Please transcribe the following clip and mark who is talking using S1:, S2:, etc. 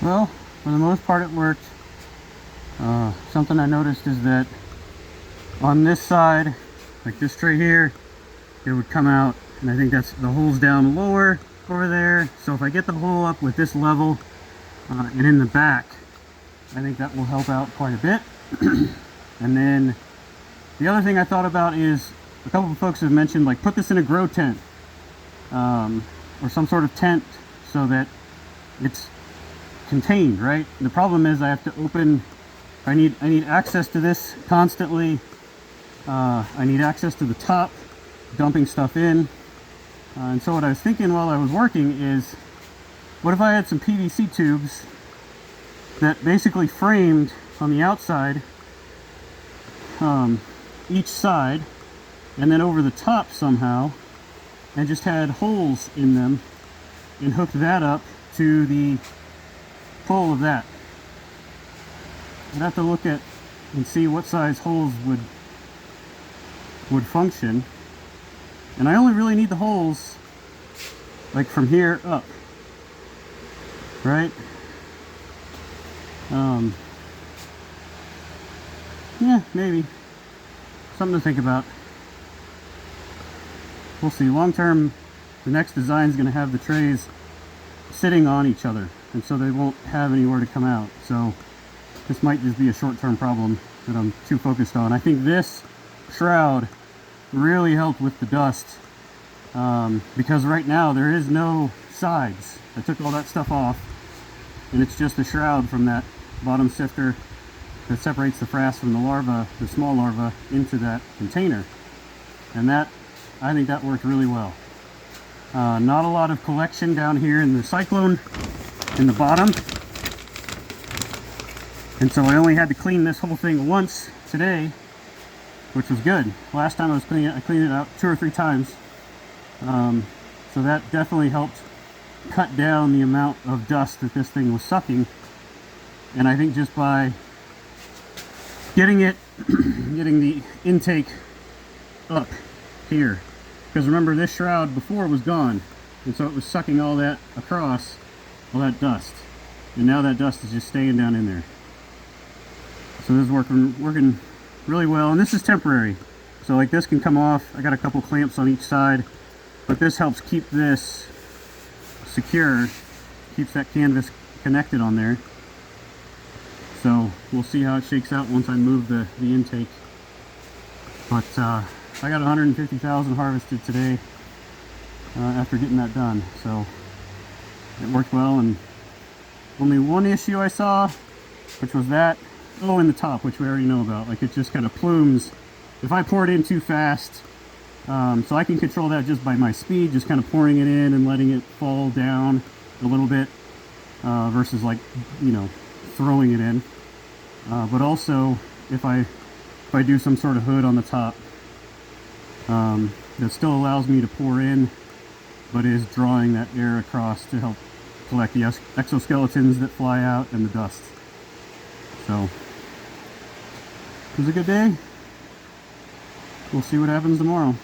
S1: Well, for the most part it worked. Something I noticed is that on this side, like this tray here, it would come out, and I think that's the hole's down lower over there. So if I get the hole up with this level and in the back, I think that will help out quite a bit. And then the other thing I thought about is, a couple of folks have mentioned, like, put this in a grow tent or some sort of tent so that it's contained, right? The problem is I have to open, I need access to this constantly. I need access to the top, dumping stuff in. And so what I was thinking while I was working is, what if I had some PVC tubes that basically framed on the outside, each side, and then over the top somehow, and just had holes in them, and hooked that up to the pole of that. I'd have to look at and see what size holes would function. And I only really need the holes like from here up, right? Yeah, maybe. Something to think about. We'll see. Long term, the next design is going to have the trays sitting on each other, and so they won't have anywhere to come out. So this might just be a short-term problem that I'm too focused on. I think this shroud really helped with the dust, because right now there is no sides. I took all that stuff off, and it's just a shroud from that bottom sifter that separates the frass from the larva, the small larva, into that container. And that, I think that worked really well. Not a lot of collection down here in the cyclone in the bottom, and so I only had to clean this whole thing once today, which was good. Last time I was cleaning it, I cleaned it out 2 or 3 times. So that definitely helped cut down the amount of dust that this thing was sucking. And I think just by getting the intake up here, because remember, this shroud before was gone, and so it was sucking all that across, all that dust, and now that dust is just staying down in there. So this is working really well, and this is temporary, so like this can come off. I got a couple clamps on each side, but this helps keep this secure, keeps that canvas connected on there. So we'll see how it shakes out once I move the intake. But I got 150,000 harvested today after getting that done, so it worked well. And only one issue I saw, which was that, in the top, which we already know about, like it just kind of plumes if I pour it in too fast. So I can control that just by my speed, just kind of pouring it in and letting it fall down a little bit, versus, like, you know, throwing it in. But also if I do some sort of hood on the top, that still allows me to pour in, but is drawing that air across to help collect the exoskeletons that fly out and the dust. So it was a good day. We'll see what happens tomorrow.